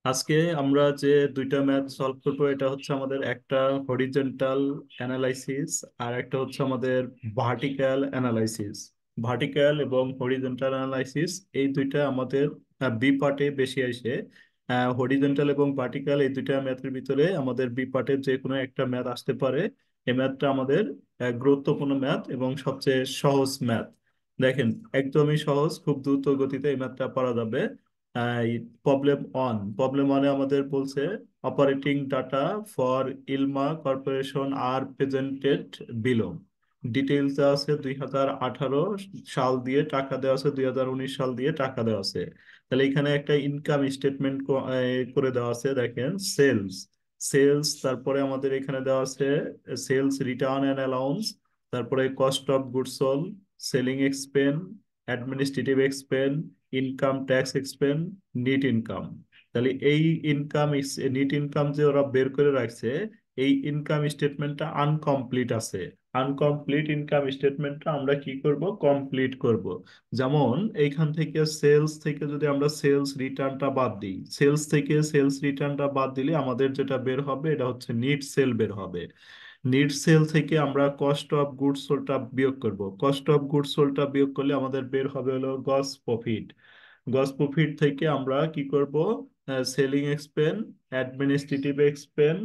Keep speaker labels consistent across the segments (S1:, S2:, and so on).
S1: আজকে আমরা যে দুইটা ম্যাথ সলভ করবো এটা হচ্ছে আমাদের একটা হরিজন্টাল অ্যানালাইসিস আর একটা হচ্ছে আমাদের ভার্টিক্যাল অ্যানালাইসিস। ভার্টিক্যাল এবং হরিজন্টাল অ্যানালাইসিস এই দুইটা আমাদের বি পার্টে বেশি আসে। হরিজন্টাল এবং ভার্টিক্যাল এই দুইটা ম্যাথের ভিতরে আমাদের বি পার্টের যে কোনো একটা ম্যাথ আসতে পারে। এই ম্যাথটা আমাদের গুরুত্বপূর্ণ ম্যাথ এবং সবচেয়ে সহজ ম্যাথ। দেখেন, একদমই সহজ, খুব দ্রুত গতিতে এই ম্যাথটা পারা যাবে। প্রবলেম ওয়ানে আমাদের বলছে operating data for Ilma corporation R presented below. Details দেওয়া আছে 2018 সাল দিয়ে, টাকা দেওয়া আছে 2019 সাল দিয়ে, টাকা দেওয়া আছে। তাহলে এখানে একটা ইনকাম স্টেটমেন্ট করে দেওয়া আছে। দেখেন, সেলস সেলস তারপরে আমাদের এখানে দেওয়া আছে সেলস রিটার্ন অ্যান্ড অ্যালাউন্স, তারপরে cost of goods sold, selling expense, administrative expense, income tax expense, NEET income. তাহলে এই ইনকাম, নিট ইনকাম যে ওরা বের করে রাখছে, এই ইনকাম স্টেটমেন্টটা আনকমপ্লিট আছে। আনকমপ্লিট ইনকাম স্টেটমেন্টটা আমরা কি করব? কমপ্লিট করব। যেমন এইখান থেকে সেলস থেকে যদি আমরা সেলস রিটার্নটা বাদ দিই, সেলস থেকে সেলস রিটার্নটা বাদ দিলে আমাদের যেটা বের হবে এটা হচ্ছে নিট সেল বের হবে। নিট সেল থেকে আমরা কস্ট অফ গুডস সোল্ডটা বিয়োগ করব। কস্ট অফ গুডস সোল্ডটা বিয়োগ করলে আমাদের বের হবে হলো গস প্রফিট। গস প্রফিট থেকে আমরা কি করব? সেলিং এক্সপেন্স, অ্যাডমিনিস্ট্রেটিভ এক্সপেন্স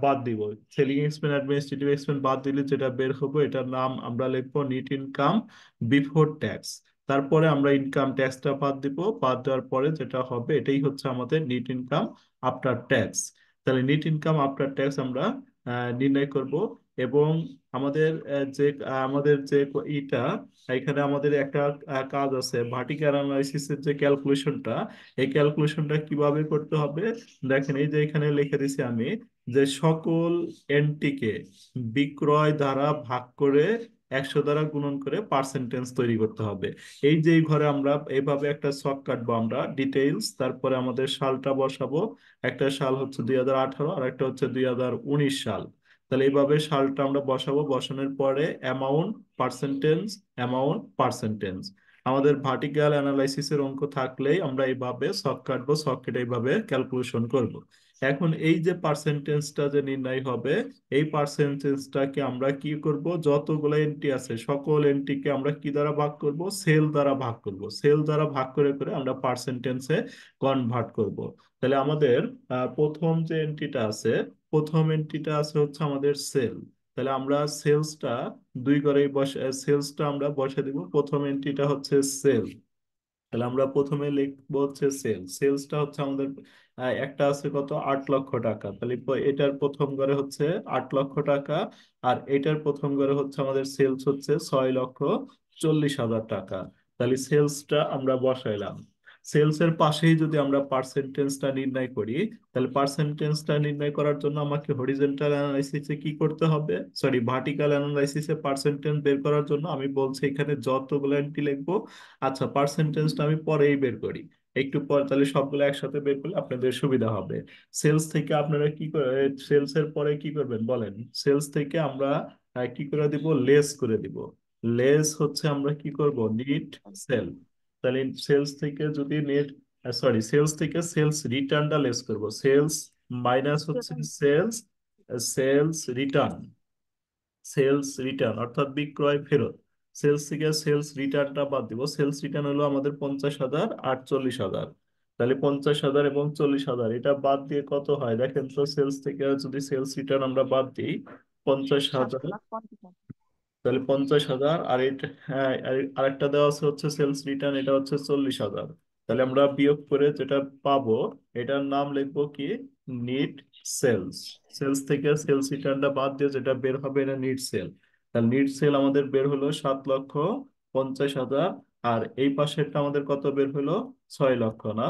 S1: বাদ দিব। সেলিং এক্সপেন্স, অ্যাডমিনিস্ট্রেটিভ এক্সপেন্স বাদ দিলে যেটা বের হবে এটার নাম আমরা লিখবো নিট ইনকাম বিফোর ট্যাক্স। তারপরে আমরা ইনকাম ট্যাক্সটা বাদ দিব, বাদ দেওয়ার পরে যেটা হবে এটাই হচ্ছে আমাদের নিট ইনকাম আফটার ট্যাক্স। তাহলে নিট ইনকাম আফটার ট্যাক্স আমরা নির্ণয় করব। এবং আমাদের ইটা এখানে আমাদের একটা কাজ আছে, ভার্টিক্যাল অ্যানালাইসিসের যে ক্যালকুলেশনটা, এই ক্যালকুলেশনটা কিভাবে করতে হবে। দেখেন, এই যে এখানে লিখে দিছি আমি যে সকল এনটিকে বিক্রয় দ্বারা ভাগ করে 100 দ্বারা গুণন করে পার্সেন্টেজ তৈরি করতে হবে। এই যে এই ঘরে আমরা এইভাবে একটা ছক কাটবো, আমরা ডিটেইলস, তারপরে আমাদের সালটা বসাবো। একটা সাল হচ্ছে 2018 আর একটা হচ্ছে 2019 সাল। তাহলে এইভাবে সালটা আমরা বসাবো, বসানোর পরে অ্যামাউন্ট, পার্সেন্টেজ, অ্যামাউন্ট, পার্সেন্টেজ। আমাদের ভার্টিক্যাল অ্যানালাইসিসের অঙ্ক থাকলেই আমরা এইভাবে ছক কাটবো, ছক কেটে এইভাবে ক্যালকুলেশন করব। এখন এই যে পার্সেন্টেজটা যে নির্ণয় হবে, এই পার্সেন্টেজটাকে আমরা কি করব? যতগুলো এন্ট্রি আছে সকল এন্ট্রিকে আমরা কি দ্বারা ভাগ করব? সেল দ্বারা ভাগ করব। সেল দ্বারা ভাগ করে করে আমরা পার্সেন্টেজে কনভার্ট করব। তাহলে আমাদের প্রথম যে এন্ট্রিটা আছে, প্রথম এন্ট্রিটা আছে হচ্ছে আমাদের সেল। তাহলে আমরা সেলসটা দুই করে বসে, সেলসটা আমরা বসে দিব। প্রথম এন্ট্রিটা হচ্ছে সেল। তাহলে আমরা প্রথমে লিখবো হচ্ছে সেল। সেলসটা হচ্ছে আমাদের একটা আছে কত? 8 লক্ষ টাকা। তাহলে এটার প্রথম ঘরে হচ্ছে 8 লক্ষ টাকা। আর এটার প্রথম ঘরে হচ্ছে আমাদের সেলস হচ্ছে 6,40,000 টাকা। তাহলে সেলসটা আমরা বসাইলাম। সেলস এর পাশেই যদি আমরা পার্সেন্টেজটা নির্ণয় করি, তাহলে পার্সেন্টেজটা নির্ণয় করার জন্য আমাকে হরিজন্টাল অ্যানালাইসিসে কি করতে হবে? সরি, ভার্টিক্যাল অ্যানালাইসিসে পার্সেন্টেজ বের করার জন্য আমি বলছি এখানে যতগুলো এন্ট্রি লিখবো। আচ্ছা, পার্সেন্টেজটা আমি পরেই বের করি, একটু পর, তাহলে সবগুলো একসাথে বের করলে আপনাদের সুবিধা হবে। সেলস থেকে আপনারা কি করে, সেলস এর পরে কি করবেন বলেন? সেলস থেকে আমরা কি করে দিব? লেস করে দিব। লেস হচ্ছে আমরা কি করব? NEET sale. তাহলে সেলস থেকে যদি নেট, সরি, সেলস থেকে সেলস রিটার্নটা লেস করব। সেলস মাইনাস হচ্ছে sales, sales return, sales return অর্থাৎ বিক্রয় ফেরত। সেলস থেকে সেলস রিটার্নটা বাদ দিব। সেলস রিটার্ন হলো আমাদের 50,000 আর 40,000। তাহলে 50,000 এবং 40,000 এটা বাদ দিয়ে কত হয় দেখেন তো? সেলস থেকে যদি সেলস রিটার্ন আমরা বাদ দিই, পঞ্চাশ
S2: সাত
S1: হাজার
S2: লাখ পঞ্চাশ হাজার।
S1: তাহলে 50,000, আর এটা, হ্যাঁ, আরেকটা দেওয়া আছে হচ্ছে সেলস রিটার্ন, এটা হচ্ছে 40,000। তাহলে আমরা বিয়োগ করে যেটা পাবো এটার নাম লিখবো কি? Net sales. সেলস থেকে সেলস রিটার্নটা বাদ দিয়ে যেটা বের হবে এটা নিট সেল। তাহলে নিট সেল আমাদের বের হলো 7,50,000। আর এই পাশেরটা আমাদের কত বের হলো? 6 লক্ষ, না?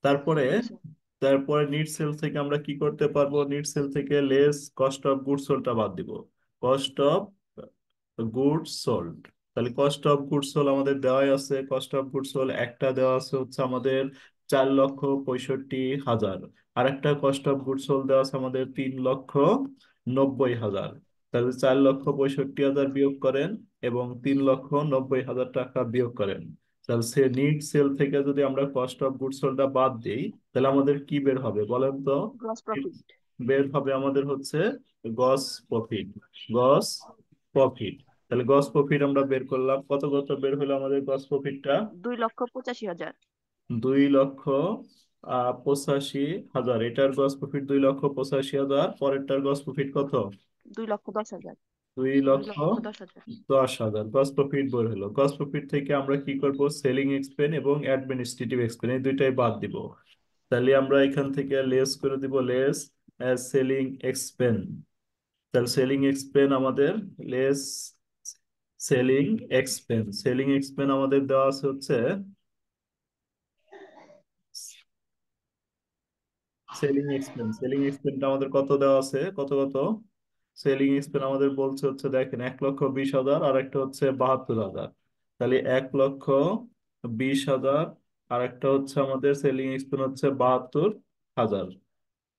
S1: তারপরে
S2: জি স্যার।
S1: তারপরে নিট সেল থেকে আমরা কি করতে পারবো? নিট সেল থেকে লেস কস্ট অফ গুডস সোল্ডটা বাদ দিব। Cost of goods sold. তাহলে কস্ট অফ গুডস সোল্ড আমাদের দেওয়াই আছে। কস্ট অফ গুডস সোল্ড একটা দেওয়া আছে হচ্ছে আমাদের 4,65,000। আর একটা কস্ট অফ গুডস সোল্ড দেওয়া আছে আমাদের 3,90,000। তাহলে 4,65,000 বিয়োগ করেন এবং 3,90,000 টাকা বিয়োগ করেন। তাহলে সে নিট সেল থেকে যদি আমরা কস্ট অফ গুডস সোল্ডটা বাদ দিই, তাহলে আমাদের কি বের হবে বলেন তো?
S2: Gross profit.
S1: বের হবে আমাদের হচ্ছে গস প্রফিট। গস প্রফিট। তাহলে গস প্রফিট আমরা বের করলাম, কত কত বের হলো আমাদের গস প্রফিটটা?
S2: 2,85,000।
S1: 2,85,000। এটার গস প্রফিট 2,85,000। পরেরটার গস প্রফিট কত?
S2: 2,10,000।
S1: দুই
S2: দুই
S1: লক্ষ
S2: লক্ষ দশ হাজার
S1: দশ হাজার গস প্রফিট বের হলো। গস প্রফিট থেকে আমরা কি করব? সেলিং এক্সপেন এবং অ্যাডমিনিস্ট্রেটিভ এক্সপেন এই দুইটাই বাদ দিব। তাহলে আমরা এখান থেকে লেস করে দিব, লেস সেলিং এক্সপেন। তাহলে সেলিং এক্সপেন আমাদের লেস সেলিং এক্সপেন। সেলিং এক্সপেন আমাদের দেওয়া আছে হচ্ছে সেলিং এক্সপেন। সেলিং এক্সপেনটা আমাদের কত দেওয়া আছে, কত কত? সেলিং এক্সপেন আমাদের বলছে হচ্ছে, দেখেন, 1,20,000 আর একটা হচ্ছে 72,000। তাহলে 1,20,000 আর একটা হচ্ছে আমাদের সেলিং এক্সপেন হচ্ছে 72,000।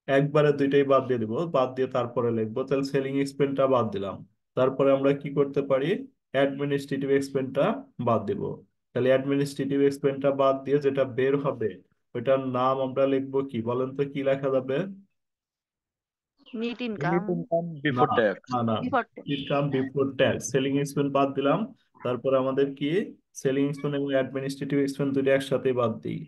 S1: একবারে দুইটাই বাদ দিয়ে দিব, বাদ দিয়ে তারপরে লিখবো। তাহলে সেলিং এক্সপেনটা বাদ দিলাম। তারপরে আমরা কি করতে পারি? অ্যাডমিনিস্ট্রেটিভ এক্সপেনটা বাদ দিব। তাহলে অ্যাডমিনিস্ট্রেটিভ এক্সপেনটা বাদ দিয়ে যেটা বের হবে ওইটার নাম আমরা লিখবো কি বলেন তো? কি লেখা যাবে?
S2: নেট ইনকাম
S3: Unit income
S1: না,
S3: before tax.
S1: না, না।
S2: Before.
S1: Income before tax. Selling expense বাদ দিলাম। তারপরে আমাদের কি? সেলিং এক্সপেন্স এবং অ্যাডমিনিস্ট্রেটিভ এক্সপেন্স দুটো একসাথে বাদ দিই।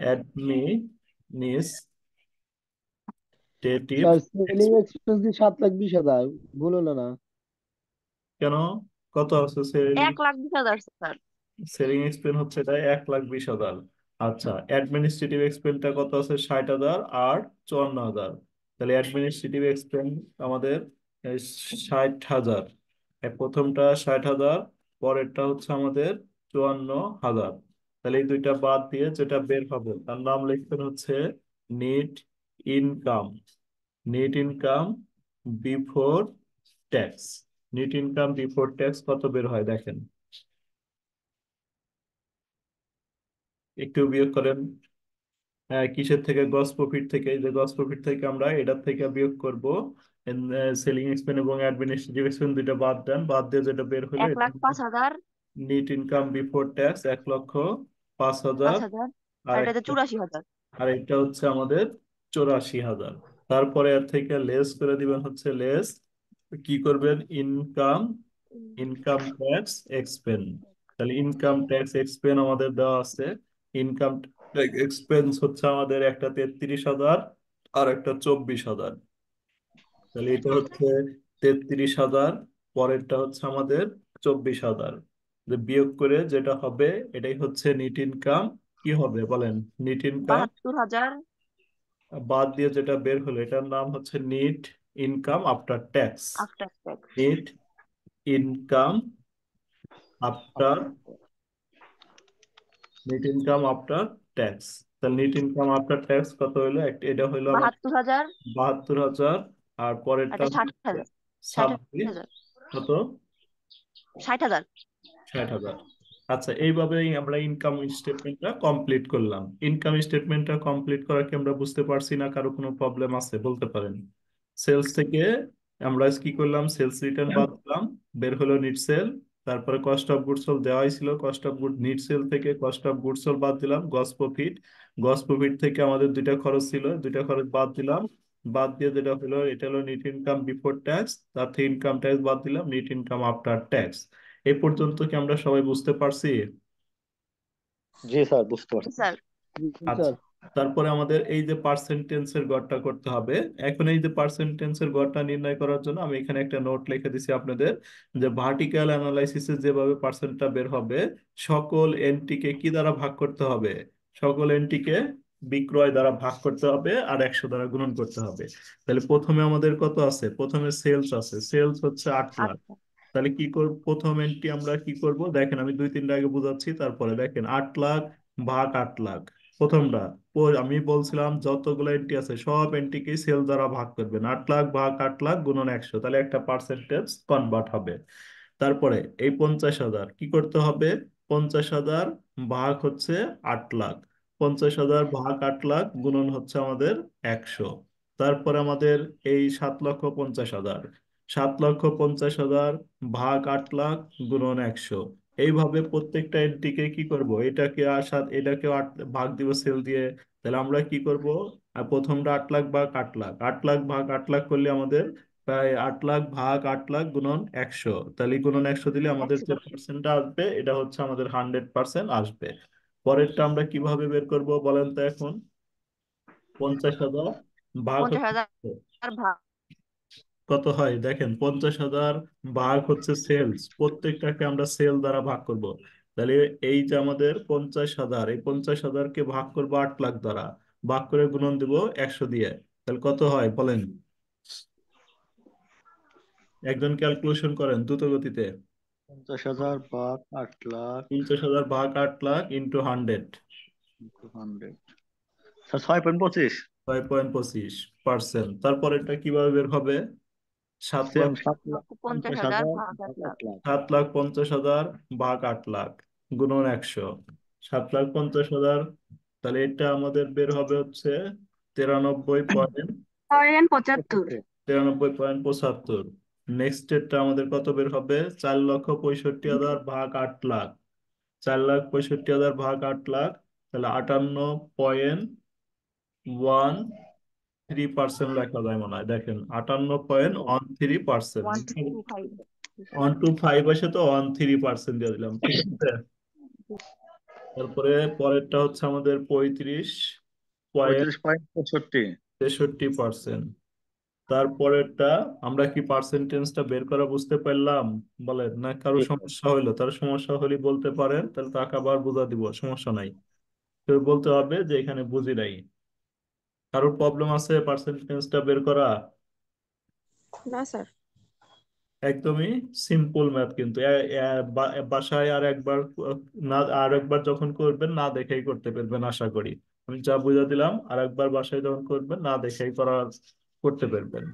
S1: Administrative
S3: sir selling
S1: expense.
S3: Expense দিয়ে 7,20,000, ভুল হলো না?
S1: কেন? কত আছে সেলিং?
S2: 1,20,000 স্যার।
S1: সেলিং এক্সপেন্স হচ্ছে এটা 1,20,000। আচ্ছা, অ্যাডমিনিস্ট্রেটিভ এক্সপেন্সটা কত আছে? 60,000 আর 54,000। তাহলে অ্যাডমিনিস্ট্রেটিভ এক্সপেন্স আমাদের 60,000। প্রথমটা 60,000, পরেরটা হচ্ছে আমাদের 54,000। তাহলে এই দুইটা বাদ দিয়ে যেটা বের হবে তার নাম লিখবেন হচ্ছে net income. Net income before tax. Net income before tax কত বের হয় দেখেন, একটু বিয়োগ করেন। কিসের থেকে? গস প্রফিট থেকে। এই যে গস প্রফিট থেকে আমরা এটার থেকে বিয়োগ করব সেলিং এক্সপেন্স এবং অ্যাডমিনিস্ট্রেটিভ এক্সপেন্স দুইটা বাদ দেন, বাদ দিয়ে যেটা বের হলো
S2: এক
S1: এটা
S2: লাখ পাঁচ হাজার
S1: নেট ইনকাম বিফোর ট্যাক্স 1,05,000।
S2: পাঁচ হাজার
S1: আর
S2: আর এটাতে
S1: একটা,
S2: 84,000।
S1: আর এটা হচ্ছে আমাদের 84,000। তারপরে এর থেকে লেস করে দিবেন হচ্ছে লেস, কি করবেন? Income, income tax expense. তাহলে ইনকাম ট্যাক্স এক্সপেন্স আমাদের দেওয়া আছে। ইনকাম ট্যাক্স এক্সপেন্স হচ্ছে আমাদের একটা 33,000 আর একটা 24,000। তাহলে এটা হচ্ছে 33,000, পরেরটা হচ্ছে আমাদের 24,000। বিয়োগ করে যেটা হবে এটাই হচ্ছে নিট ইনকাম। কি হবে বলেন? নিট ইনকাম
S2: 72,000
S1: বাদ দিয়ে যেটা বের হলো এটার নাম হচ্ছে NEET income after tax.
S2: After tax.
S1: NEET income after,
S3: After
S1: net income after tax. তাহলে নেট ইনকাম আফটার ট্যাক্স কত হইলো? এটা হইলো আমার
S2: 72,000
S1: 72,000। আর
S2: আর
S1: পরেরটা
S2: এটা ষাট
S1: হচ্ছে
S2: হাজার ষাট
S1: 26।
S2: হাজার
S1: কত?
S2: 60,000।
S1: 60,000। আচ্ছা, এইভাবেই আমরা ইনকাম স্টেটমেন্টটা কমপ্লিট করলাম। ইনকাম স্টেটমেন্টটা কমপ্লিট করা কি আমরা বুঝতে পারছি না? কারো কোনো প্রবলেম আছে বলতে পারেন? সেলস থেকে আমরা কি করলাম? সেলস রিটার্ন বাদ দিলাম, বের হলো নিট সেল। তারপরে কস্ট অফ গুডস সোল্ড দেওয়াই ছিল, cost of good net sale থেকে কস্ট অফ গুডস সোল্ড বাদ দিলাম, গস প্রফিট। গস প্রফিট থেকে আমাদের দুইটা খরচ ছিল, দুইটা খরচ বাদ দিলাম। বাদ দিয়ে যেটা হলো এটা হলো নিট ইনকাম বিফোর ট্যাক্স, তার থেকে ইনকাম ট্যাক্স বাদ দিলাম, নিট ইনকাম আফটার ট্যাক্স। এই পর্যন্ত কি আমরা সবাই বুঝতে পারছি?
S3: জি স্যার, বুঝতে
S2: জি
S3: পারছি।
S2: স্যার।
S1: আচ্ছা,
S3: স্যার
S1: তারপরে আমাদের এই যে পার্সেন্টেন্সের গড়টা করতে হবে। এখন এই যে পার্সেন্টেন্সের গড়টা নির্ণয় করার জন্য আমি এখানে একটা নোট লিখে দিছি আপনাদের, যে ভার্টিক্যাল অ্যানালাইসিসে যেভাবে পার্সেন্টটা বের হবে, সকল এন্ট্রিকে কি দ্বারা ভাগ করতে হবে? সকল এন্ট্রিকে বিক্রয় দ্বারা ভাগ করতে হবে আর 100 দ্বারা গুণন করতে হবে। তাহলে প্রথমে আমাদের কত আছে? প্রথমে সেলস আছে, সেলস হচ্ছে 8,00,000।
S2: আচ্ছা।
S1: তাহলে কি করব? প্রথম এন্ট্রি আমরা কি করব দেখেন, আমি দুই তিনটা আগে বুঝাচ্ছি তারপরে দেখেন। 8,00,000 ভাগ 8,00,000, প্রথমটা। আমি বলছিলাম যতগুলো এন্ট্রি আছে সব এন্ট্রিকেই সেল দ্বারা ভাগ করবেন। 8,00,000 ভাগ 8,00,000 গুণন 100, তাহলে একটা পার্সেন্টেজ কনভার্ট হবে। তারপরে এই 50,000 কি করতে হবে? 50,000 ভাগ হচ্ছে 8,00,000। 50,000 ভাগ 8,00,000 গুণন হচ্ছে আমাদের 100। তারপরে আমাদের এই 7,50,000, 7,50,000 ভাগ 8,00,000 গুণন 100। এইভাবে প্রত্যেকটা এন্ট্রিকে কি করব, এটাকে এটাকে 8 ভাগ দিব সেল দিয়ে। তাহলে আমরা কি করব, প্রথমটা 8 লাখ ভাগ 8 লাখ, 8 লাখ ভাগ 8 লাখ করলে আমাদের প্রায় 8 লাখ ভাগ 8 লাখ গুণন 100, তাহলে গুণন 100 দিলে আমাদের যে
S2: 100%।
S1: পার্সেন্টটা আসবে এটা হচ্ছে আমাদের 100% আসবে। পরেরটা আমরা কিভাবে বের করব বলেন তো এখন? 50,000 ভাগ
S2: 50,000
S1: হচ্ছে
S2: ভাগ
S1: কত হয় দেখেন, 50,000 ভাগ হচ্ছে সেলস, প্রত্যেকটাকে আমরা সেল দ্বারা ভাগ করব। তাহলে এই যে আমাদের 50,000, এই 50,000-কে ভাগ করবো 8 লাখ দ্বারা, ভাগ করে গুণন দিব 100 দিয়ে। তাহলে কত হয় বলেন, একজন ক্যালকুলেশন করেন দ্রুত গতিতে।
S3: 50,000 ভাগ 8 লাখ
S1: 50,000 ভাগ 8 লাখ ইন্টু 100,
S3: ইন্টু 100 স্যার 6.25।
S1: 5.25%। তারপর এটা কিভাবে বের হবে? 7 লাখ,
S2: 7,50,000 ভাগ 8
S3: ভাগ
S2: লাখ।
S3: 8 লাখ
S1: 7,50,000 ভাগ 8 লাখ গুণন 100, 7,50,000। তাহলে এটা আমাদের বের হবে হচ্ছে 93 পয়েন্ট
S4: পয়েন্ট 75।
S1: 93.75। নেক্সট ডেটটা আমাদের কত বের হবে? 4,65,000 ভাগ 8 লাখ, 4,65,000 ভাগ 8 লাখ, তাহলে 58.13% লেখা যায় মনে হয়, দেখেন 58.13%।
S2: 125।
S1: 125 আসে তো 13% দিয়ে দিলাম, ঠিক আছে। তারপরে পরেরটা হচ্ছে আমাদের 35.63%।
S3: 35.65।
S1: তারপরেরটা আমরা কি পার্সেন্টেজটা বের করা বুঝতে পারলাম বলেন, না কারো
S3: জি স্যার।
S1: সমস্যা হইলো? তার সমস্যা হলে বলতে পারেন, তাহলে তাকে আবার বুঝা দিব, সমস্যা নাই। কেউ বলতে হবে যে এখানে বুঝি নাই। কারোর প্রবলেম আছে পার্সেন্টেজটা বের করা?
S4: না স্যার।
S1: একদমই সিম্পল ম্যাথ কিন্তু বাসায় আর একবার না, আর একবার যখন করবেন না দেখেই করতে পারবেন আশা করি। আমি যা বুঝা দিলাম আর একবার বাসায় যখন করবেন না দেখেই করতে পারবেন।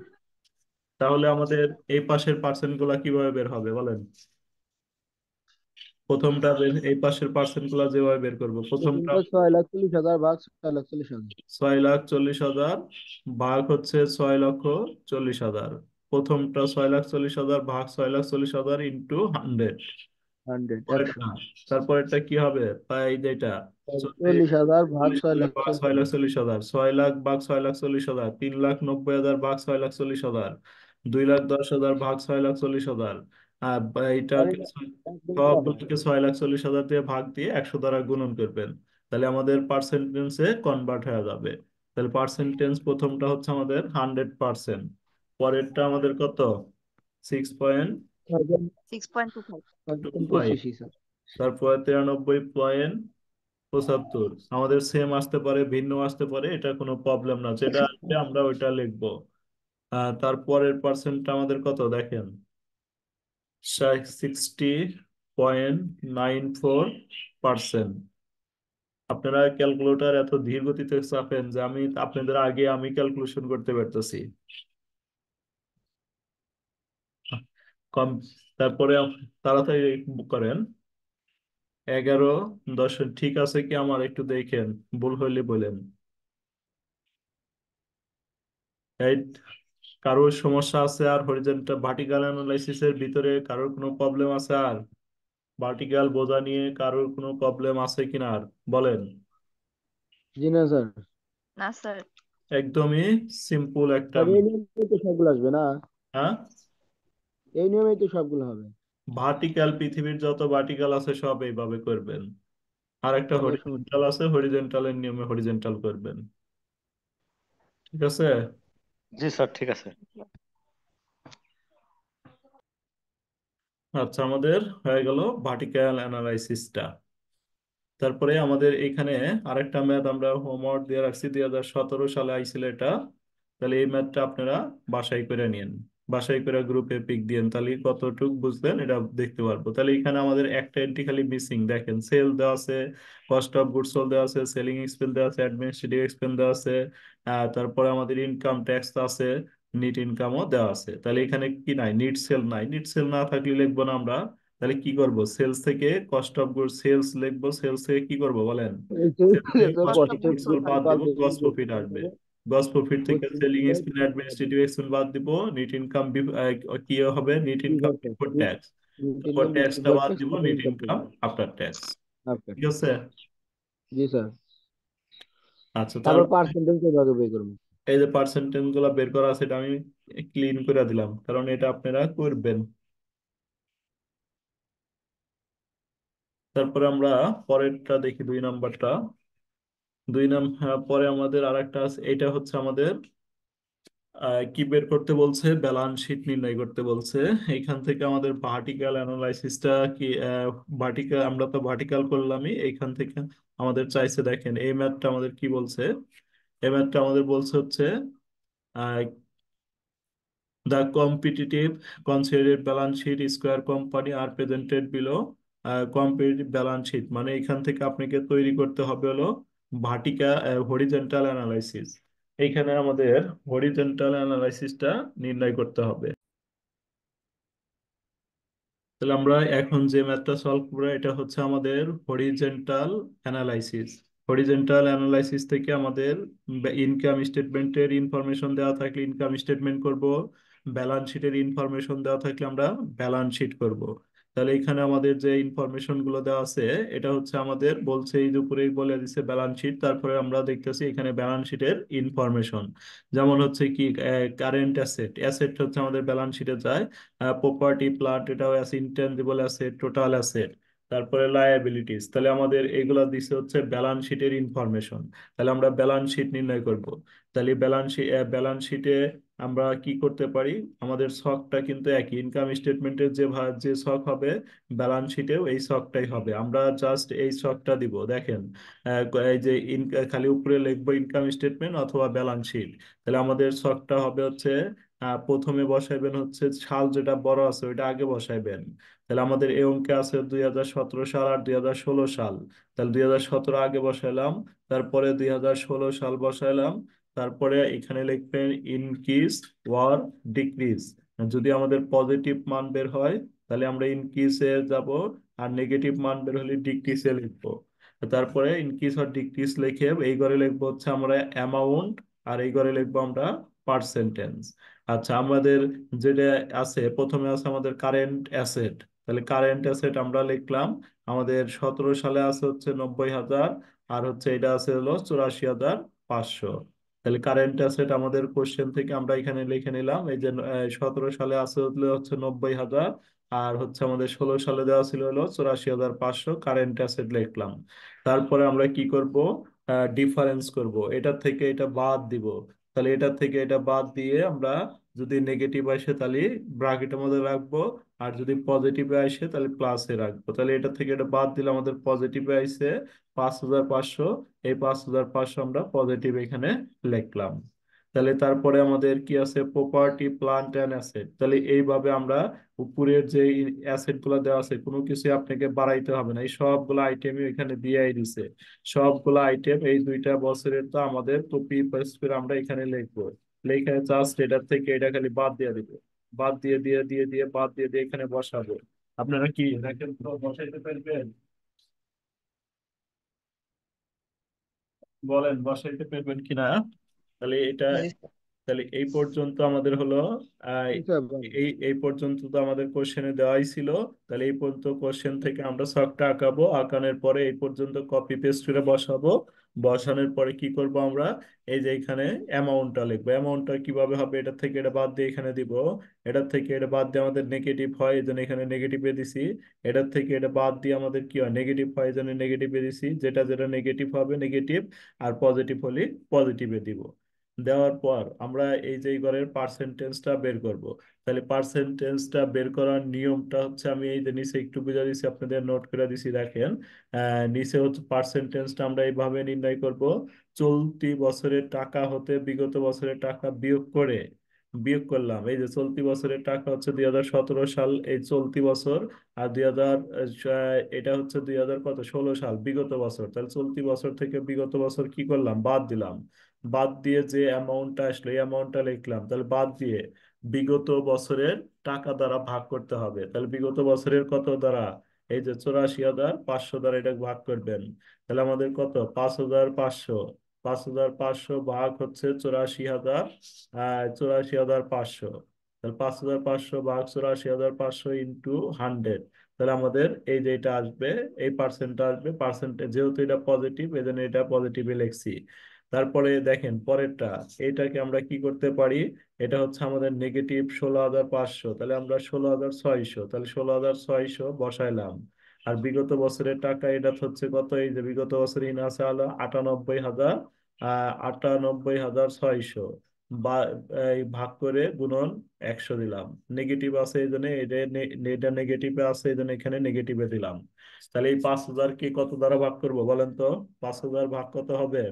S1: তাহলে আমাদের এই পাশের পার্সেন্ট গুলা কিভাবে বের হবে বলেন? এই পাশের পার্সেন্ট গুলা যেভাবে বের করবো, প্রথমটা
S3: প্রথমটা 6,40,000 ভাগ 6,40,000।
S1: 6,40,000 ভাগ হচ্ছে 6,40,000। প্রথমটা 6,40,000 ভাগ 6,40,000 ইন্টু 100।
S3: 100
S1: পরেরটা,
S3: 100।
S1: তারপরেরটা কি হবে? তাই যেটা
S3: 40,000 ভাগ
S1: 40,000 ভাগ
S3: 6,40,000।
S1: 6,40,000, 6 লাখ ভাগ 6,40,000, 3,90,000 ভাগ 6,40,000, 2,10,000 ভাগ 6,40,000।
S3: আর
S1: এইটাকে
S3: এটা একদম হবে।
S1: সবগুলোকে 6,40,000 দিয়ে ভাগ দিয়ে 100 দ্বারা গুণন করবেন, তাহলে আমাদের পার্সেন্টেজে কনভার্ট হয়ে যাবে। তাহলে পার্সেন্টেজ প্রথমটা হচ্ছে আমাদের 100%, পরেরটা আমাদের কত? 6.25,
S2: 6.25।
S3: 6.25 স্যার।
S1: তারপরে 93.75। আমাদের সেম আসতে পারে, ভিন্ন আসতে পারে, এটা কোনো প্রবলেম না, যেটা আসবে আমরা ওইটা লিখবো। তারপরের পার্সেন্টটা আমাদের কত দেখেন, 60.94%। আপনারা ক্যালকুলেটর এত ধীর গতিতে চাপেন যে আমি আপনাদের আগে আমি ক্যালকুলেশন করতে পারতেছি কম। তারপরে তাড়াতাড়ি করেন। 11 10 ঠিক আছে কি আমার একটু দেখেন, ভুল হইলে বলেন। এই কারোর সমস্যা আছে আর হরিজন্টাল ভার্টিক্যাল অ্যানালাইসিসের ভিতরে কারোর কোনো প্রবলেম আছে আর? ভার্টিক্যাল বোঝা নিয়ে কারোর কোনো প্রবলেম আছে কিনা আর বলেন?
S3: জি না স্যার।
S2: না স্যার।
S1: একদমই সিম্পল একটা
S3: স্যার এই নিয়মেই তো সবগুলো আসবে না?
S1: হ্যাঁ,
S3: এই নিয়মেই তো সবগুলো হবে।
S1: ভার্টিক্যাল পৃথিবীর যত ভার্টিক্যাল আছে সব এইভাবে করবেন। আর একটা
S3: তাহলে সমস্যা
S1: হরিজন্টাল আছে, হরিজন্টালের নিয়মে হরিজন্টাল করবেন, ঠিক আছে।
S3: জি স্যার ঠিক আছে।
S1: আচ্ছা, আমাদের হয়ে গেল ভার্টিক্যাল অ্যানালাইসিসটা। তারপরে আমাদের এখানে আরেকটা ম্যাথ আমরা হোমওয়ার্ক দিয়ে রাখছি, 2017 সালে আইছিল এটা। তাহলে এই ম্যাথটা আপনারা বাসায় করে নিন, বাসায় করে গ্রুপে পিক দিন, তাহলে কতটুক বুঝলেন এটা দেখতে পারবো। তাহলে এখানে আমাদের একটা এন্ট্রি খালি মিসিং, দেখেন সেল দেওয়া আছে, কস্ট অফ গুডস সোল্ড দেওয়া আছে, সেলিং এক্সপেন্স দেওয়া আছে, অ্যাডমিনিস্ট্রেটিভ এক্সপেন্স দেওয়া আছে, তারপরে আমাদের ইনকাম ট্যাক্স আছে, নিট ইনকামও দেওয়া আছে। তাহলে এখানে কি নাই? নিট সেল নাই, নিট সেল না থাকলে লিখবো না আমরা। তাহলে কি করব, সেলস থেকে কস্ট অফ গুডস সেলস লিখবো, সেলস থেকে কি করব বলেন? সেলস থেকে cost
S2: cost
S1: of
S2: good
S1: goods
S2: soul
S1: বাদ
S2: থাকবে।
S1: দেবো, গ্রস প্রফিট আসবে। গ্রস প্রফিট থেকে সেলিং এক্সপেন্স অ্যাডমিনিস্ট্রেটিভ এক্সপেন্স বাদ দিব, নিট ইনকাম কি হবে? NEET income before tax.
S3: তিন
S1: তারপর
S3: ইনকাম
S1: ট্যাক্সটা
S3: বিফোর
S1: বাদ
S3: ট্যাক্স
S1: দিব,
S3: তারপর
S1: net
S3: income
S1: income
S3: tax
S1: after tax.
S3: After.
S1: ঠিক আছে।
S3: জি স্যার।
S1: আচ্ছা,
S3: তারপর
S1: তারপর
S3: পার্সেন্টেজ কিভাবে বের করবো?
S1: এই যে পার্সেন্টেজ গুলো বের করা আছে এটা আমি ক্লিন করে দিলাম, কারণ এটা আপনারা করবেন। তারপরে আমরা পরেরটা দেখি, 2 নাম্বারটা। পরে আমাদের আরেকটা আছে, এটা হচ্ছে আমাদের কি বের করতে বলছে, ব্যালেন্স শিট নির্ণয় করতে বলছে। এইখান থেকে আমাদের ভার্টিক্যাল অ্যানালাইসিসটা কি, ভার্টিক্যাল আমরা তো ভার্টিক্যাল করলামই, এইখান থেকে আমাদের চাইছে, দেখেন এই ম্যাথটা আমাদের কি বলছে। এই ম্যাথটা আমাদের বলছে হচ্ছে the competitive consolidated balance sheet square company are presented below competitive balance sheet, মানে এখান থেকে আপনাকে তৈরি করতে হবে হলো ভার্টিক্যাল হরিজন্টাল অ্যানালাইসিস। এইখানে আমাদের হরিজন্টাল অ্যানালাইসিসটা নির্ণয় করতে হবে। তাহলে আমরা এখন যে ম্যাথটা সলভ করবো এটা হচ্ছে আমাদের হরিজন্টাল অ্যানালাইসিস। হরিজন্টাল অ্যানালাইসিস থেকে আমাদের ইনকাম স্টেটমেন্টের ইনফরমেশন দেওয়া থাকলে ইনকাম স্টেটমেন্ট করব, ব্যালেন্স শিটের ইনফরমেশন দেওয়া থাকলে আমরা ব্যালেন্স শিট করব। তাহলে এখানে আমাদের যে ইনফরমেশন গুলো দেওয়া আছে এটা হচ্ছে আমাদের বলছে, এই যে উপরেই বলে দিচ্ছে ব্যালেন্স শিট, তারপরে আমরা দেখতেছি এখানে ব্যালেন্স শিটের ইনফরমেশন। যেমন হচ্ছে কি, কারেন্ট অ্যাসেট, অ্যাসেট হচ্ছে আমাদের ব্যালেন্স শিটে যায়। প্রপার্টি প্লান্ট এটাও আছে, ইনটেনজিবল অ্যাসেট, টোটাল অ্যাসেট। তারপরে লায়াবিলিটিস, তাহলে আমাদের এগুলা দিছে হচ্ছে ব্যালেন্স শিটের ইনফরমেশন। তাহলে আমরা ব্যালেন্স শিট নির্ণয় করব। তাহলে ব্যালেন্স শিটে আমরা কি করতে পারি, আমাদের ছকটা কিন্তু একই, ইনকাম স্টেটমেন্টের যে ছক হবে ব্যালেন্স শিটেও এই ছকটাই হবে। আমরা জাস্ট এই ছকটা দিব, দেখেন এই যে খালি উপরে লিখবো ইনকাম স্টেটমেন্ট অথবা ব্যালেন্স শিট। তাহলে আমাদের ছকটা হবে হচ্ছে প্রথমে বসাইবেন হচ্ছে সাল যেটা বড় আছে ওইটা আগে বসাইবেন। তাহলে আমাদের এই অঙ্কে আছে 2017 সাল আর 2016 সাল। তাহলে 2017 আগে বসাইলাম, তারপরে 2016 সাল বসাইলাম। তারপরে এখানে লিখবেন ইনক্রিজ ওয়ার ডিক্রিজ। যদি আমাদের পজিটিভ মান বের হয় তাহলে আমরা ইনক্রিজে যাব, আর নেগেটিভ মান বের হলে ডিক্রিজে লিখবো। তারপরে ইনক্রিজ আর ডিক্রিজ লিখে এই ঘরে লিখবো হচ্ছে আমরা অ্যামাউন্ট, আর এই ঘরে লিখবো আমরা পার্সেন্টেজ। আচ্ছা, আমাদের যেটা আছে প্রথমে আছে আমাদের কারেন্ট অ্যাসেট। তাহলে কারেন্ট অ্যাসেট আমরা লিখলাম, আমাদের 2017 সালে আছে হচ্ছে 90,000, আর হচ্ছে এটা আছে হলো 84,500। তাহলে কারেন্ট অ্যাসেট আমাদের কোশ্চেন থেকে আমরা এখানে লিখে নিলাম, এই যে 2017 সালে আছে হচ্ছে 90,000, আর হচ্ছে আমাদের 2016 সালে দেওয়া ছিল হলো 84,500, কারেন্ট অ্যাসেট লিখলাম। তারপরে আমরা কি করব, ডিফারেন্স করব, এটা থেকে এটা বাদ দিব। তাহলে এটা থেকে এটা বাদ দিয়ে আমরা যদি নেগেটিভ আসে তাহলে ব্র্যাকেটের মধ্যে রাখবো, আর যদি পজিটিভে আসে তাহলে প্লাসে রাখবো। তাহলে এটা থেকে এটা বাদ দিলে আমাদের পজিটিভে আসে 5,500, এই 5,500 আমরা পজিটিভ এখানে লিখলাম। তাহলে তারপরে আমাদের কি আছে, প্রপার্টি প্লান্ট অ্যান্ড অ্যাসেট। তাহলে এইভাবে আমরা উপরের যে অ্যাসেট গুলো দেওয়া আছে কোনো কিছু আপনাকে বাড়াইতে হবে না, এই সবগুলো আইটেমই এখানে দিয়েই দিছে। সবগুলো আইটেম এই 2টা বছরের তো আমাদের কপি পেস্ট করে আমরা এখানে লিখবো। লেখা জাস্ট এটার থেকে এটা খালি বাদ দিয়ে দিব, বাদ দিয়ে বাদ দিয়ে এখানে বসাবো। আপনারা কি দেখেন তো বসাইতে পারবেন? বলেন বসাইতে পারবেন কিনা। তাহলে এটা,
S5: জি স্যার।
S1: তাহলে এই পর্যন্ত আমাদের হলো আহ,
S3: জি স্যার বলেন।
S1: এই পর্যন্ত তো আমাদের কোশ্চেনে দেওয়াই ছিল। তাহলে এই পর্যন্ত কোশ্চেন থেকে আমরা ছকটা আঁকাবো, আঁকানোর পরে এই পর্যন্ত কপি পেস্ট করে বসাবো। বসানোর পরে কি করব আমরা, এই যে এখানে অ্যামাউন্টটা লিখবো। অ্যামাউন্টটা কিভাবে হবে, এটা থেকে এটা বাদ দিয়ে এখানে দিব, এটার থেকে এটা বাদ দিয়ে আমাদের নেগেটিভ হয় এই জন্য এখানে নেগেটিভে দিছি। এটার থেকে এটা বাদ দিয়ে আমাদের কি হয়, নেগেটিভ হয় এই জন্য নেগেটিভে দিছি। যেটা যেটা নেগেটিভ হবে নেগেটিভ, আর পজিটিভ হলে পজিটিভে দিব। দেওয়ার পর আমরা এই যে ঘরের পার্সেন্টেজটা বের করব। তাহলে পার্সেন্টেজটা বের করার নিয়মটা হচ্ছে, আমি এই যে নিচে একটু বুঝা দিচ্ছি, আপনাদের নোট করে দিছি, দেখেন নিচে হচ্ছে পার্সেন্টেজটা আমরা এইভাবে নির্ণয় করব। চলতি বছরের টাকা হতে বিগত বছরের টাকা বিয়োগ করে, বিয়োগ করলাম। এই যে চলতি বছরের টাকা হচ্ছে 2017 সাল, এই চলতি বছর, আর 2000 এটা হচ্ছে 2016 সাল বিগত বছর। তাহলে চলতি বছর থেকে বিগত বছর কি করলাম, বাদ দিলাম। বাদ দিয়ে যে অ্যামাউন্টটা আসলো এই অ্যামাউন্টটা লিখলাম। তাহলে বাদ দিয়ে বিগত বছরের টাকা দ্বারা ভাগ করতে হবে। তাহলে বিগত বছরের কত দ্বারা, এই যে 84,500 দ্বারা এটা ভাগ করবেন। তাহলে আমাদের কত, 5,500। 5,500 ভাগ হচ্ছে 84,500। তাহলে 5,500 ভাগ 84,500 ইন্টু 100, তাহলে আমাদের এই যে এটা আসবে, এই পার্সেন্টটা আসবে, পার্সেন্টেজ যেহেতু এটা পজিটিভ এই জন্য এটা পজিটিভে লিখছি। তারপরে দেখেন পরেরটা, এটাকে আমরা কি করতে পারি, এটা হচ্ছে আমাদের নেগেটিভ 16,500, তাহলে আমরা 16,600, তাহলে 16,600 বসাইলাম। আর বিগত বছরের টাকা এটা হচ্ছে কত, এই যে বিগত বছর ইন আছে হলো 98,000, 98,600 বা এই ভাগ করে গুণন 100 দিলাম। নেগেটিভ আছে এই জন্য এটা নেগেটিভে আছে এই জন্য এখানে নেগেটিভে দিলাম। তাহলে এই 5,000 কি কত দ্বারা ভাগ করবো বলেন তো? 5,000 ভাগ কত হবে?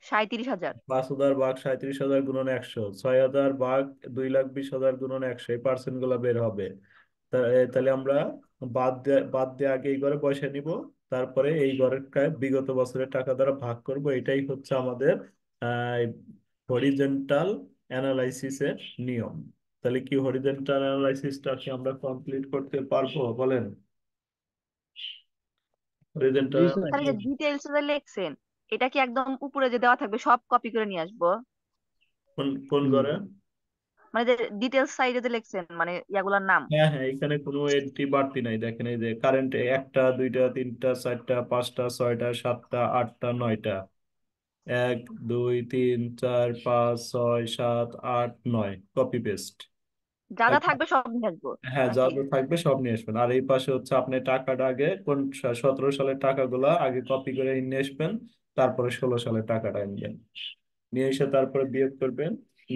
S2: 37,000।
S1: 5,000 ভাগ 37,000 গুণন 100, 6,000 ভাগ 2,20,000 গুণন 100, এই পার্সেন্ট গুলো বের হবে। তাহলে আমরা বাদ দিয়ে আগে এই ঘরে পয়সা নিব, তারপরে এই ঘরের বিগত বছরের টাকা দ্বারা ভাগ করব। এটাই হচ্ছে আমাদের হরিজেন্টাল অ্যানালাইসিসের নিয়ম। তাহলে কি হরিজেন্টাল অ্যানালাইসিসটা কি আমরা কমপ্লিট করতে পারবো বলেন?
S3: জি
S1: হরিজেন্টাল
S3: স্যার।
S2: তাহলে যে ডিটেলস যে লিখছেন, এটা কি একদম উপরে যে দেওয়া থাকবে সব কপি করে নিয়ে আসবো?
S1: কোন কোন
S3: হুম।
S1: ঘরে?
S2: মানে যে ডিটেলস সাইডে যে লিখছেন, মানে ইয়াগুলার নাম।
S1: হ্যাঁ হ্যাঁ, এখানে কোনো এন্ট্রি বাড়তি নাই, দেখেন এই যে কারেন্ট 1টা 2টা 3টা 4টা 5টা 6টা 7টা 8টা 9টা, 1 2 3 4 5 6 7 8 9, কপি পেস্ট।
S2: যা যা থাকবে সব নিয়ে আসবো
S1: হ্যাঁ, যা
S2: নাকি?
S1: যা থাকবে সব নিয়ে আসবেন। আর এই পাশে হচ্ছে আপনি টাকাটা আগে কোন 17 সালের টাকাগুলো আগে কপি করে নিয়ে আসবেন, তারপরে 16 সালের টাকাটা আনবেন, নিয়ে এসে তারপরে বিয়োগ করবেন।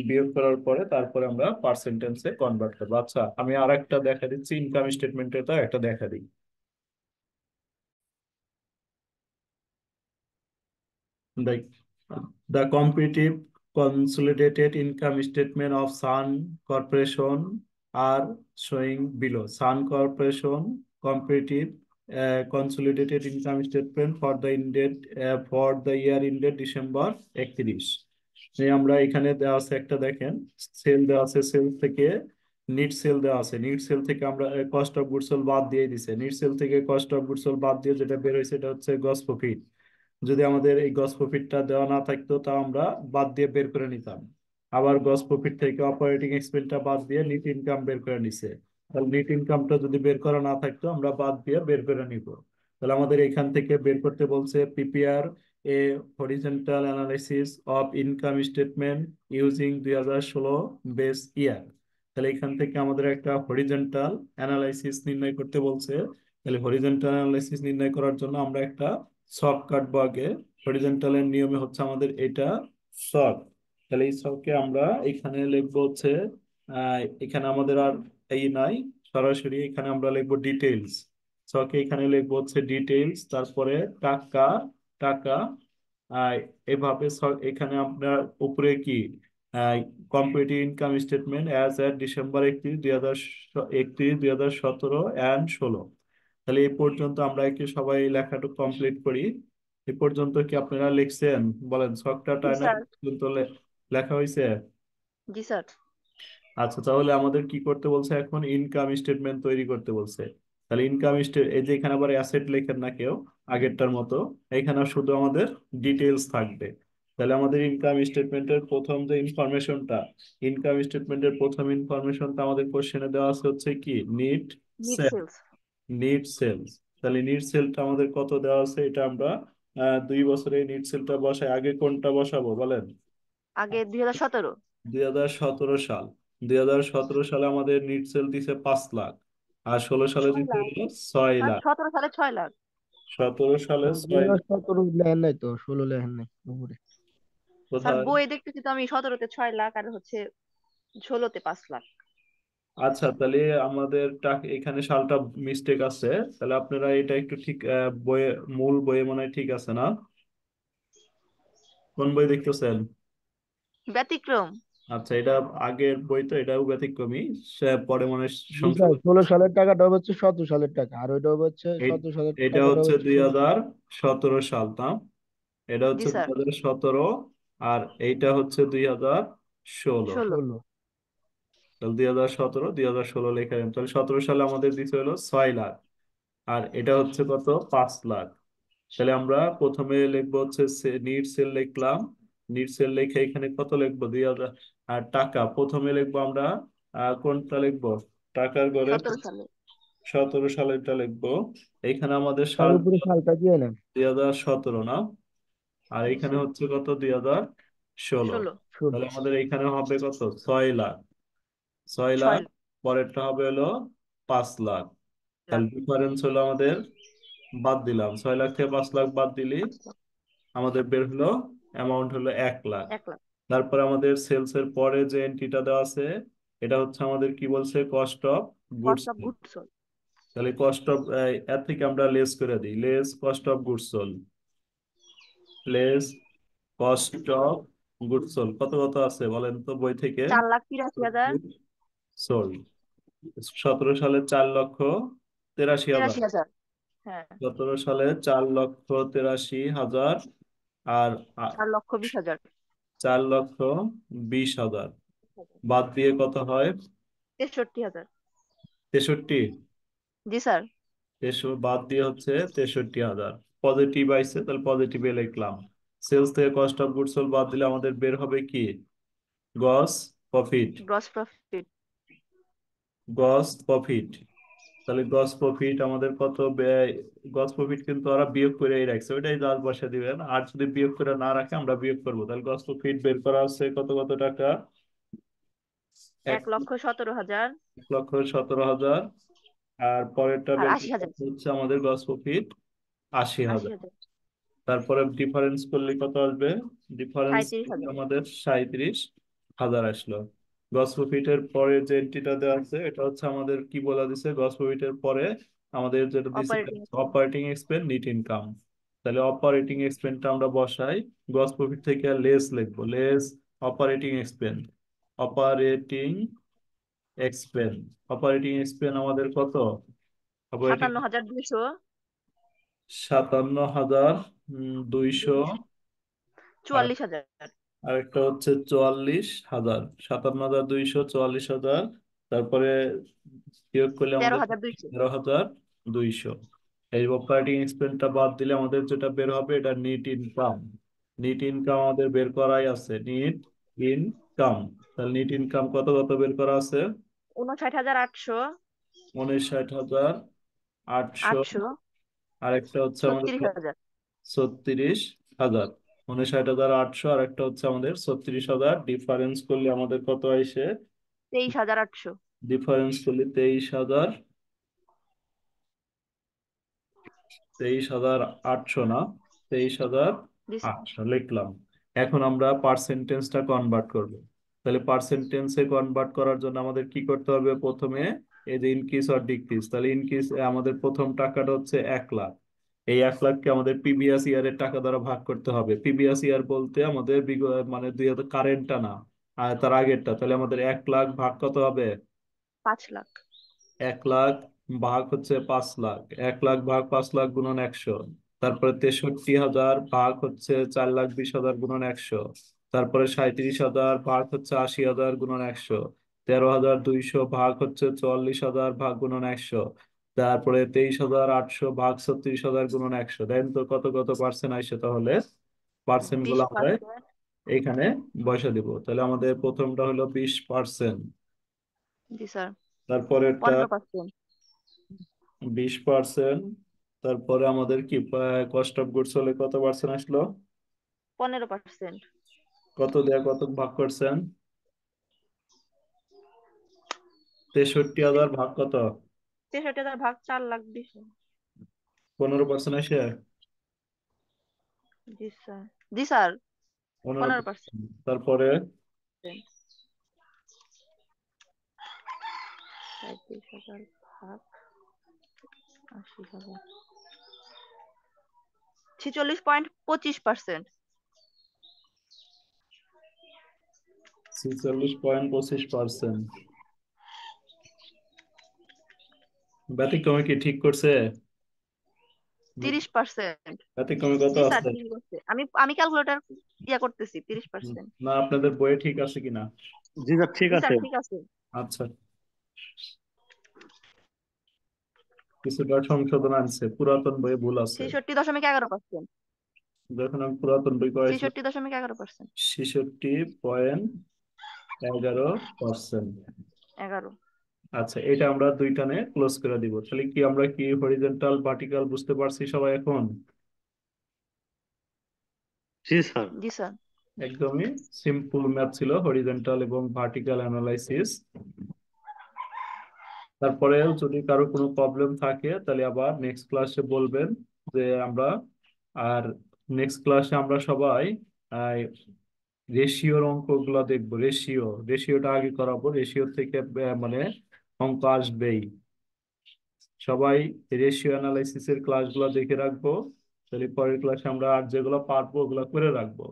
S1: বিয়োগ করার পরে তারপরে আমরা পার্সেন্টেন্সে কনভার্ট করবো। আচ্ছা, আমি আর একটা দেখা দিচ্ছি, ইনকাম স্টেটমেন্টের তো একটা দেখা দিই। The, the comparative consolidated income statement of Sun Corporation are showing below. Sun Corporation comparative consolidated income statement for the year ended December 31. এই আমরা এখানে দেওয়া আছে একটা, দেখেন সেল দেওয়া আছে, সেল থেকে নিট সেল দেওয়া আছে, নিট সেল থেকে আমরা কস্ট অফ গুডস সোল্ড বাদ দিয়ে দিছে, নিট সেল থেকে কস্ট অফ গুডস সোল্ড বাদ দিয়ে যেটা বের হয়েছে এটা হচ্ছে গ্রস প্রফিট। যদি আমাদের এই গ্রস প্রফিটটা দেওয়া না থাকতো তাও আমরা বাদ দিয়ে বের করে নিতাম। আবার গ্রস প্রফিট থেকে অপারেটিং এক্সপেন্সটা বাদ দিয়ে নিট ইনকাম বের করে নিছে, তাহলে নিট ইনকামটা যদি বের করা না থাকতো আমরা বাদ দিয়ে বের করে নিব। তাহলে আমাদের এখান থেকে বের করতে বলছে prepare a horizontal analysis of income statement using 2016 base year. তাহলে এখান থেকে আমাদের একটা হরিজন্টাল অ্যানালাইসিস নির্ণয় করতে বলছে। তাহলে হরিজন্টাল অ্যানালাইসিস নির্ণয় করার জন্য আমরা একটা শক কাটবো আগে। হরিজন্টালের নিয়মে হচ্ছে আমাদের এটা শক। তাহলে এই শকে আমরা এখানে লিখবো হচ্ছে এখানে আমাদের আর এই নাই, সরাসরি এখানে আমরা লিখবো ডিটেইলস। শকে এখানে লিখবো হচ্ছে ডিটেইলস, তারপরে টাকা, টাকা আহ এভাবে এখানে আপনার উপরে কি comparative income statement as at December 31 2017 and 16। তাহলে এই পর্যন্ত আমরা কি সবাই লেখাটা কমপ্লিট করি? এ পর্যন্ত কি আপনারা লিখছেন বলেন? ছকটা
S2: জি
S1: টাইনা
S2: স্যার।
S1: পর্যন্ত লেখা হয়েছে?
S2: জি স্যার।
S1: আচ্ছা, তাহলে আমাদের কি করতে বলছে এখন? ইনকাম স্টেটমেন্ট তৈরি করতে বলছে। তাহলে ইনকাম স্টেট, এই যে এখানে আবার অ্যাসেট লেখেন না কেউ আগেরটার মতো, এখানে শুধু আমাদের ডিটেলস থাকবে। তাহলে আমাদের ইনকাম স্টেটমেন্টের প্রথম যে ইনফরমেশনটা, ইনকাম স্টেটমেন্টের প্রথম ইনফরমেশনটা আমাদের কোশ্চেনে দেওয়া আছে হচ্ছে কি net
S2: net
S1: sale,
S2: sales.
S1: Net sales. তাহলে নিট সেলটা আমাদের কত দেওয়া আছে এটা আমরা 2 বছরে নিট সেলটা বসাই। আগে কোনটা বসাবো বলেন?
S2: আগে 2017।
S1: 2017 সাল। 2017 সালে আমাদের নিট সেল দিছে 5 লাখ, আর 16 সালে
S2: 6
S1: দিতে
S2: লাখ।
S1: হলো 6 লাখ।
S2: 17 সালে 6 লাখ।
S1: 17 সালে
S3: দুই
S1: 6
S3: হাজার
S1: লাখ।
S3: সতেরো লেহেন নাই তো, 16 লেহেন নাই উপরে।
S2: স্যার
S1: কোথায়?
S2: বই দেখতেছি তো আমি 17-তে 6 লাখ আর হচ্ছে 16-তে 5 লাখ।
S1: আচ্ছা, তাহলে আমাদের এখানে সালটা মিস্টেক আছে, তাহলে আপনারা এটা একটু ঠিক বইয়ে, মূল বইয়ে মনে হয় ঠিক আছে না? কোন বই দেখতেছেন?
S2: ব্যতিক্রম।
S1: আচ্ছা, এটা আগের বই তো, এটাও ব্যতিক্রমী। সে পরে মনে হয়
S3: জি স্যার,
S1: সংশোধন।
S3: 16 সালের টাকাটা হচ্ছে 17 সালের টাকা, আর ওইটা হচ্ছে
S1: এই-
S3: 17 সালের
S1: এটা
S3: টাকাটা
S1: হচ্ছে
S3: হচ্ছে
S1: দুই
S3: 16।
S1: হাজার সতেরো সাল না? এটা
S2: জি
S1: হচ্ছে দুই
S2: স্যার।
S1: হাজার সতেরো আর এইটা হচ্ছে 2016।
S2: 16।
S3: 16।
S1: তাহলে 2017 2016 লেখা যাবে। তাহলে 17 সালে আমাদের দিতে হলো 6 লাখ, আর এটা হচ্ছে কত, 5 লাখ। তাহলে আমরা প্রথমে লিখবো হচ্ছে নিট সেল লিখলাম। নিট সেল লিখে এখানে কত লিখবো, 2000। আর টাকা প্রথমে লিখবো আমরা কোনটা লিখবো? টাকার গড়ে
S2: 17 সালে।
S1: 17 সালেরটা লিখবো। এখানে আমাদের
S3: তার
S1: সাল
S3: উপরে সালটা দিয়ে নেন।
S1: 2017 না? আর
S2: জি
S1: এখানে
S2: স্যার।
S1: হচ্ছে কত, 2016।
S2: 16।
S3: ষোলো।
S1: তাহলে আমাদের এখানে হবে কত, 6 লাখ। 6 লাখ।
S2: 6 লাখ।
S1: পরেরটা হবে হলো 5 লাখ। তাহলে
S2: লাখ।
S1: ডিফারেন্স হলো আমাদের, বাদ দিলাম 6 লাখ থেকে 5 লাখ বাদ দিলি
S2: 5 লাখ।
S1: আমাদের বের হলো অ্যামাউন্ট হলো 1 লাখ।
S2: 1 লাখ।
S1: তারপরে আমাদের সেলস এর পরে যে এন্ট্রিটা দেওয়া আছে, এটা হচ্ছে আমাদের কি বলছে, cost of goods.
S2: Cost of goods sold.
S1: তাহলে কস্ট অফ, এর থেকে আমরা লেস করে দিই, less cost of goods sold. Less cost of goods sold কত কত আছে বলেন তো বই থেকে?
S2: 4,83,000।
S1: সোল্ড। 17 সালে 4,83,000।
S2: 83,000। হ্যাঁ।
S1: 17 সালে 4,83,000। আর
S2: 4,20,000।
S1: 4,20,000 বাদ দিয়ে কত হয়?
S2: 63,000।
S1: 63।
S2: জি স্যার।
S1: বাদ দিয়ে হচ্ছে 63,000। পজিটিভ আইছে, তাহলে পজিটিভে লিখলাম। সেলস থেকে কস্ট অফ গুডস সোল্ড বাদ দিলে আমাদের বের হবে কি, gross profit.
S2: Gross profit.
S1: Gross profit. তাহলে গ্রস প্রফিট আমাদের কত ব্যয়, গ্রস প্রফিট কিন্তু ওরা বিয়োগ করেই রাখছে, ওইটাই জাস্ট বসে দিবেন। আর যদি বিয়োগ করে না রাখে আমরা বিয়োগ করবো। তাহলে গ্রস প্রফিট বের করা আছে কত কত টাকা, এক
S2: 1,17,000।
S1: 1,17,000। আর পরেরটা
S2: আর
S1: বের
S2: 80,000।
S1: করতে হচ্ছে আমাদের গ্রস প্রফিট 80,000।
S2: 80,000।
S1: তারপরে ডিফারেন্স করলে কত আসবে? ডিফারেন্স
S2: 37,000।
S1: আমাদের 37,000 আসলো। গ্রস প্রফিটের পরে যে এন্ট্রিটা দেওয়া আছে, এটা হচ্ছে আমাদের কি বলা দিছে, গ্রস প্রফিটের পরে আমাদের যেটা দিছে
S2: operating.
S1: Operating expense net income. তাহলে অপারেটিং এক্সপেন্সটা আমরা বসাই, গ্রস প্রফিট থেকে লেস লিখবো, less operating expense. Operating expense. Operating expense আমাদের কত? অপারেটিং
S2: 57,200।
S1: 57,200। আর
S2: 44,000।
S1: আরেকটা হচ্ছে 44,000। 57,200, 44,000। তারপরে বিয়োগ করলে আমাদের
S2: 13,200।
S1: 13,200। এই অপারেটিং এক্সপেন্সটা বাদ দিলে আমাদের যেটা বের হবে এটা নেট ইনকাম। নেট ইনকাম আমাদের বের করাই আছে, নেট ইনকাম। তাহলে নেট ইনকাম কত কত বের করা আছে?
S2: 59,800।
S1: 59,800।
S2: 800।
S1: আরেকটা হচ্ছে আমাদের
S2: 36,000।
S1: 36,000। 59,800 আর একটা হচ্ছে আমাদের 36,000। ডিফারেন্স করলে আমাদের কত আসে?
S2: 23,800।
S1: ডিফারেন্স করলে 23,000। 23,800 না, তেইশ হাজার
S2: জি স্যার।
S1: আটশো লিখলাম। এখন আমরা পার্সেন্টেজটা কনভার্ট করব। তাহলে পার্সেন্টেজে কনভার্ট করার জন্য আমাদের কি করতে হবে? প্রথমে এই যে ইনক্রিজ আর ডিক্রিজ, তাহলে ইনক্রিজ আমাদের প্রথম টাকাটা হচ্ছে 1 লাখ। এই 1 লাখকে আমাদের প্রিভিয়াস ইয়ারের টাকা দ্বারা ভাগ করতে হবে। প্রিভিয়াস ইয়ার বলতে আমাদের মানে 2000 কারেন্টটা না, আর তার আগেরটা। তাহলে আমাদের 1 লাখ ভাগ কত হবে?
S2: 5 লাখ।
S1: 1 লাখ ভাগ হচ্ছে 5 লাখ। 1 লাখ ভাগ 5 লাখ গুণন 100। তারপরে 63,000 ভাগ হচ্ছে 4,20,000 গুণন 100। তারপরে 37,000 ভাগ হচ্ছে 80,000 গুণন 100। 13,200 ভাগ হচ্ছে 44,000 ভাগ গুণন 100। তারপরে 23,800 ভাগ 36,000 গুণন 100। দেন তো কত কত পার্সেন্ট আসে তাহলে? পার্সেন্ট গুলো আমরা
S2: 20%।
S1: এইখানে বসে দিব। তাহলে আমাদের প্রথমটা হলো 20%।
S2: জি স্যার।
S1: তারপরেরটা
S2: 15%।
S1: 20%। তারপরে আমাদের কি কস্ট অফ গুডস হলে কত পার্সেন্ট আসলো?
S2: 15%।
S1: কত দেয়া কত ভাগ করছেন? 63,000 ভাগ কত?
S2: 63,000 ভাগ 4,20,000।
S1: 15% আসে?
S2: জি স্যার। জি স্যার। 15%।
S1: 15%। তারপরে
S2: 37,000 ভাগ 80,000। 46.25%।
S1: 46.25%। ব্যতিক্রমে কি ঠিক করছে?
S2: 30%।
S1: ব্যতিক্রমে কত
S2: জি স্যার
S1: আছে?
S2: ঠিক আছে। আমি আমি ক্যালকুলেটর করতেছি। 30%।
S1: না, আপনাদের বইয়ে ঠিক আছে কিনা?
S5: জি স্যার ঠিক
S2: জি স্যার
S5: আছে।
S2: ঠিক আছে।
S1: আচ্ছা, কিছুটা সংশোধন আনছে, পুরাতন বইয়ে ভুল আছে।
S2: 66.11%।
S1: যখন আমি পুরাতন বই করেছিলাম
S2: 66.11%।
S1: 66.11%।
S2: 11।
S1: আচ্ছা, এটা আমরা দুইটানে ক্লোজ করে দিব। তাহলে কি আমরা কি হরিজন্টাল ভার্টিক্যাল বুঝতে পারছি সবাই এখন?
S5: জি স্যার।
S2: জি স্যার।
S1: একদমই সিম্পল ম্যাথ ছিল, হরিজন্টাল এবং ভার্টিক্যাল অ্যানালাইসিস। তারপরে যদি কারো কোনো প্রবলেম থাকে তাহলে আবার নেক্সট ক্লাসে বলবেন যে আমরা, আর নেক্সট ক্লাসে আমরা সবাই রেশিওর অঙ্কগুলো দেখবো। রেশিওটা আগে করাবো, রেশিও থেকে মানে অঙ্ক আসবেই। সবাই রেশিও অ্যানালাইসিসের ক্লাসগুলো দেখে রাখবো, তাহলে পরের ক্লাসে আমরা আর যেগুলো পারবো ওগুলো করে রাখবো।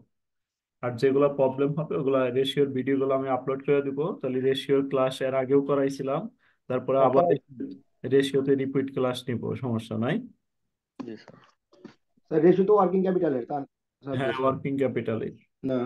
S1: আর যেগুলো প্রবলেম হবে ওগুলা রেশিওর ভিডিওগুলো আমি আপলোড করে দিব। তাহলে রেশিওর ক্লাস এর আগেও করাইছিলাম, তারপরে আবার
S3: করাই
S1: রেশিওতে রিপিট ক্লাস নিব, সমস্যা নাই।
S5: জি স্যার।
S3: স্যার রেশিও তো ওয়ার্কিং ক্যাপিটালের তা স্যার
S1: হ্যাঁ,
S3: রেশিও
S1: ওয়ার্কিং ক্যাপিটালে।
S3: না